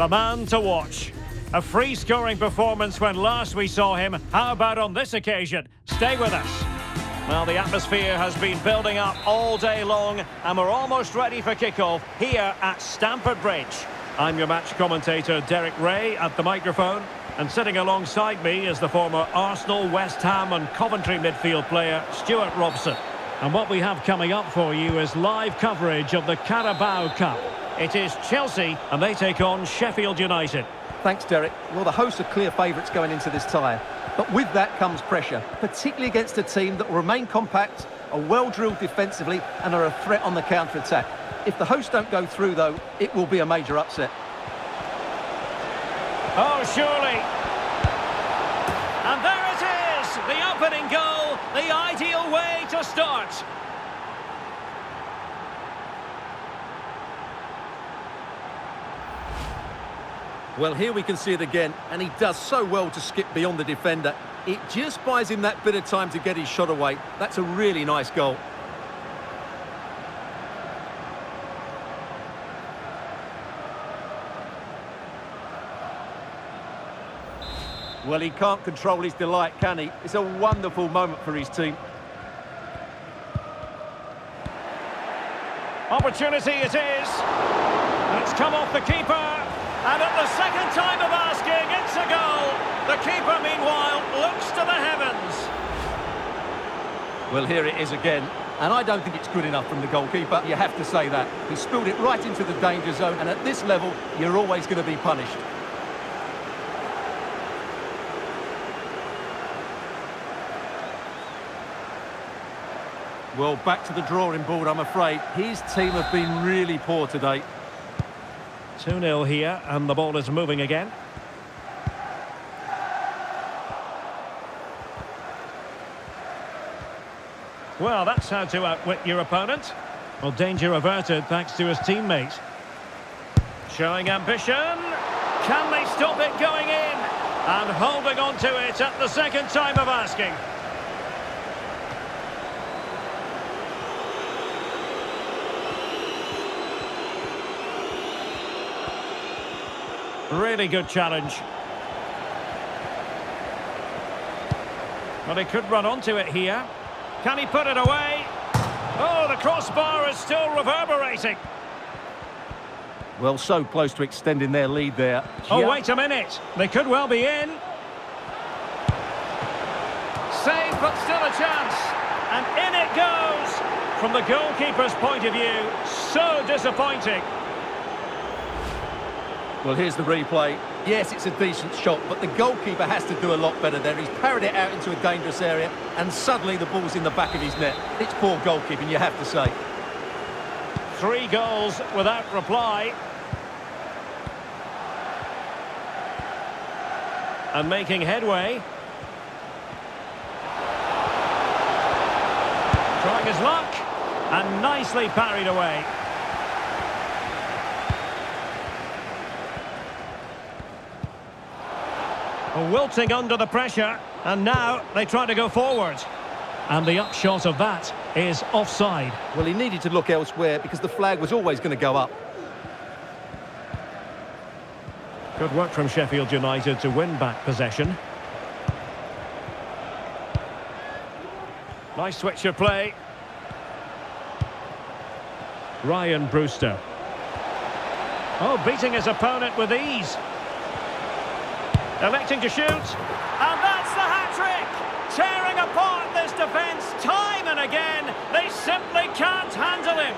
The man to watch. A free-scoring performance when last we saw him. How about on this occasion? Stay with us. Well, the atmosphere has been building up all day long, and we're almost ready for kickoff here at Stamford Bridge. I'm your match commentator, Derek Ray, at the microphone. And sitting alongside me is the former Arsenal, West Ham and Coventry midfield player, Stuart Robson. And what we have coming up for you is live coverage of the Carabao Cup. It is Chelsea, and they take on Sheffield United. Thanks, Derek. Well, the hosts are clear favourites going into this tie. But with that comes pressure, particularly against a team that will remain compact, are well-drilled defensively and are a threat on the counter-attack. If the hosts don't go through, though, it will be a major upset. Oh, surely. And there it is, the opening goal, the ideal way to start. Well, here we can see it again, and he does so well to skip beyond the defender. It just buys him that bit of time to get his shot away. That's a really nice goal. Well, he can't control his delight, can he? It's a wonderful moment for his team. Opportunity it is. It's come off the keeper. And at the second time of asking, it's a goal. The keeper, meanwhile, looks to the heavens. Well, here it is again. And I don't think it's good enough from the goalkeeper. You have to say that. He spilled it right into the danger zone. And at this level, you're always going to be punished. Well, back to the drawing board, I'm afraid. His team have been really poor today. 2-0 here, and the ball is moving again. Well, that's how to outwit your opponent. Well, danger averted thanks to his teammate. Showing ambition. Can they stop it going in? And holding on to it at the second time of asking. Really good challenge. Well, he could run onto it here. Can he put it away? Oh, the crossbar is still reverberating. Well, so close to extending their lead there. Oh, wait a minute. They could well be in. Save, but still a chance. And in it goes. From the goalkeeper's point of view, so disappointing. Well, here's the replay. Yes, it's a decent shot, but the goalkeeper has to do a lot better there. He's parried it out into a dangerous area, and suddenly the ball's in the back of his net. It's poor goalkeeping, you have to say. 3 goals without reply. And making headway. Trying his luck, and nicely parried away. Wilting under the pressure, and now they try to go forward. And the upshot of that is offside. Well, he needed to look elsewhere because the flag was always going to go up. Good work from Sheffield United to win back possession. Nice switch of play. Ryan Brewster. Oh, beating his opponent with ease. Electing to shoot, and that's the hat-trick! Tearing apart this defence time and again. They simply can't handle him.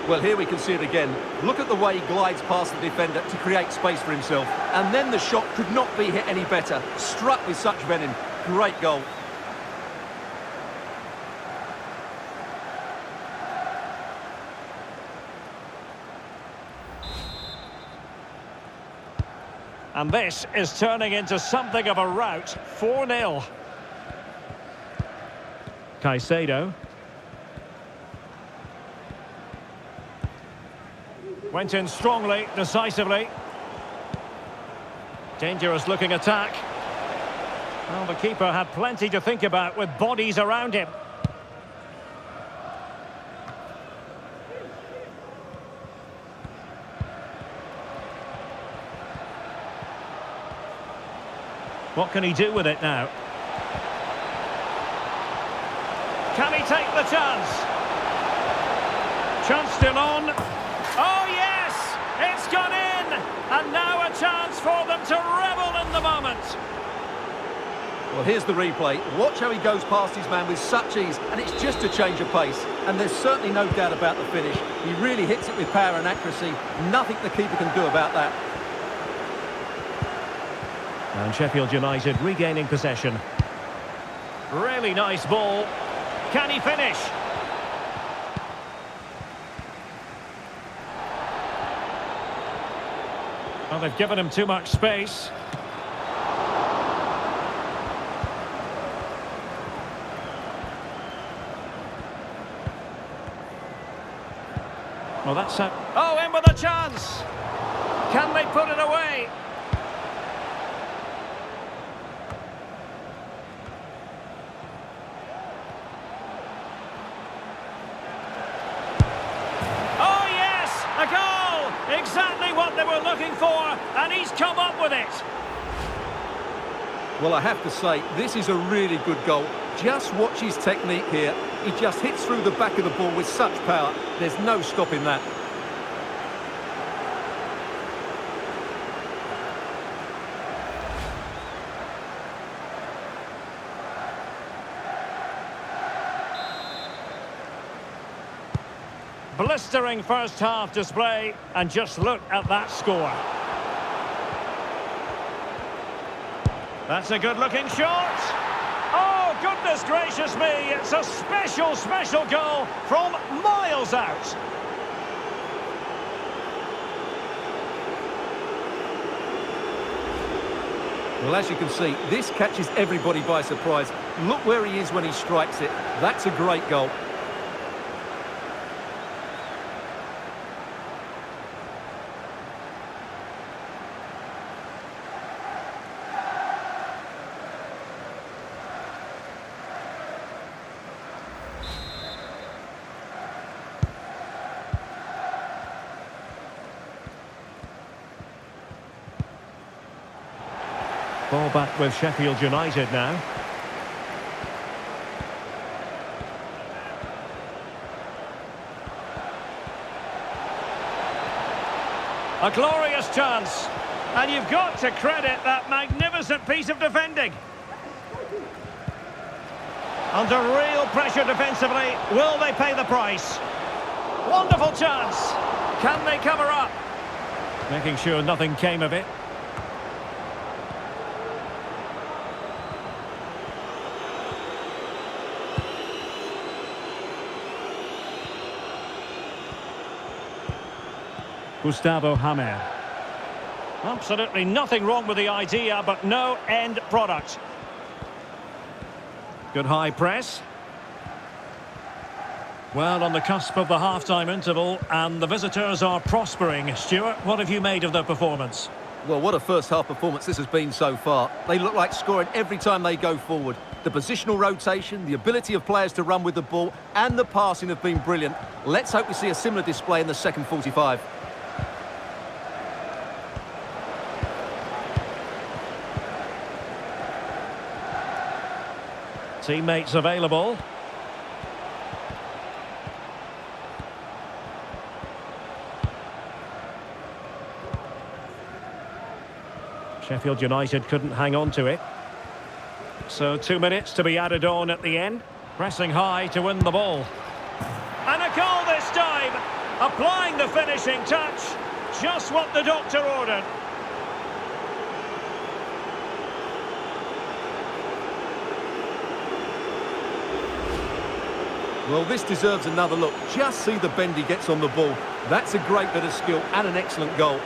Well, here we can see it again. Look at the way he glides past the defender to create space for himself. And then the shot could not be hit any better. Struck with such venom. Great goal. And this is turning into something of a rout. 4-0. Caicedo. Went in strongly, decisively. Dangerous looking attack. Well, the keeper had plenty to think about with bodies around him. What can he do with it now? Can he take the chance? Chance still on. Oh yes! It's gone in! And now a chance for them to revel in the moment. Well, here's the replay. Watch how he goes past his man with such ease, and it's just a change of pace. And there's certainly no doubt about the finish. He really hits it with power and accuracy. Nothing the keeper can do about that. And Sheffield United regaining possession. Really nice ball. Can he finish? Well, they've given him too much space. Well, that's a... Oh, in with a chance! Can they put it away? Oh, yes! A goal! Exactly what they were looking for, and he's come up with it. Well, I have to say, this is a really good goal. Just watch his technique here. He just hits through the back of the ball with such power. There's no stopping that. Blistering first half display, and just look at that score. That's a good looking shot. Oh, goodness gracious me, it's a special, special goal from miles out. Well, as you can see, this catches everybody by surprise. Look where he is when he strikes it. That's a great goal. Ball back with Sheffield United now. A glorious chance. And you've got to credit that magnificent piece of defending. Under real pressure defensively, will they pay the price? Wonderful chance. Can they cover up? Making sure nothing came of it. Gustavo Hamer. Absolutely nothing wrong with the idea, but no end product. Good high press. Well, on the cusp of the half-time interval, and the visitors are prospering. Stuart, what have you made of their performance? Well, what a first-half performance this has been so far. They look like scoring every time they go forward. The positional rotation, the ability of players to run with the ball, and the passing have been brilliant. Let's hope we see a similar display in the second 45. Teammates available. Sheffield United couldn't hang on to it. So 2 minutes to be added on at the end. Pressing high to win the ball. And a goal this time. Applying the finishing touch. Just what the doctor ordered. Well, this deserves another look. Just see the bend he gets on the ball. That's a great bit of skill and an excellent goal.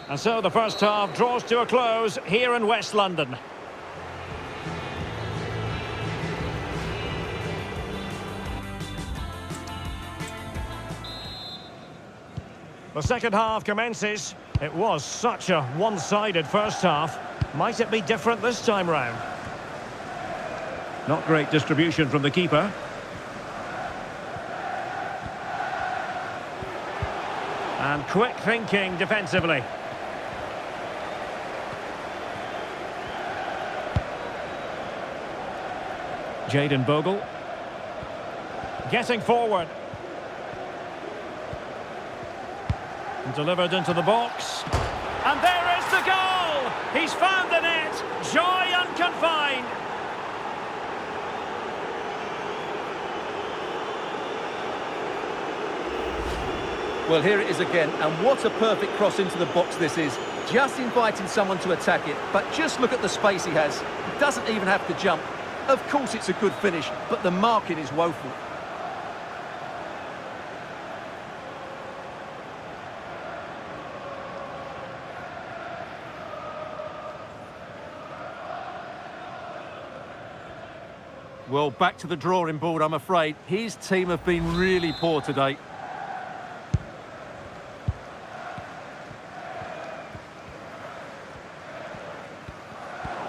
And so the first half draws to a close here in West London. The second half commences. It was such a one-sided first half. Might it be different this time round? Not great distribution from the keeper. And quick thinking defensively. Jayden Bogle. Getting forward. And delivered into the box. And there is the goal! He's found the net. Joy unconfined. Well, here it is again, and what a perfect cross into the box this is. Just inviting someone to attack it, but just look at the space he has. He doesn't even have to jump. Of course it's a good finish, but the marking is woeful. Well, back to the drawing board, I'm afraid. His team have been really poor today.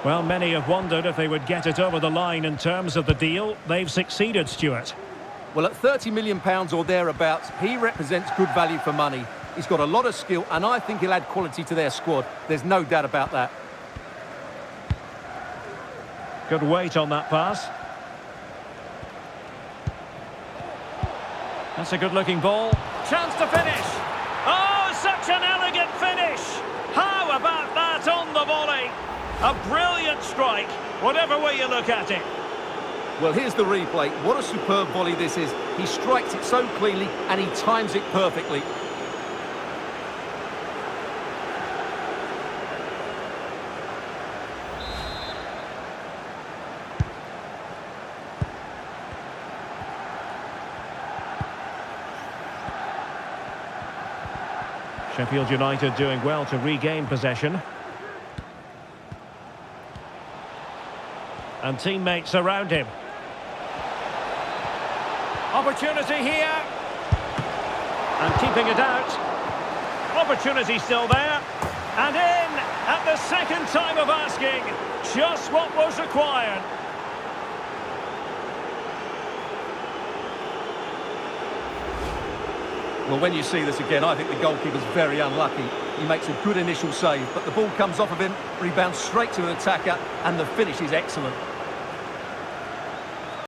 Well, many have wondered if they would get it over the line in terms of the deal. They've succeeded, Stuart. Well, at £30 million or thereabouts, he represents good value for money. He's got a lot of skill, and I think he'll add quality to their squad. There's no doubt about that. Good weight on that pass. That's a good-looking ball. Chance to finish. Oh, such an elegant finish. How about that on the volley? A brilliant strike, whatever way you look at it. Well, here's the replay. What a superb volley this is. He strikes it so cleanly, and he times it perfectly. Sheffield United doing well to regain possession. And teammates around him. Opportunity here. And keeping it out. Opportunity still there. And in at the second time of asking. Just what was required. Well, when you see this again, I think the goalkeeper's very unlucky. He makes a good initial save, but the ball comes off of him, rebounds straight to an attacker, and the finish is excellent.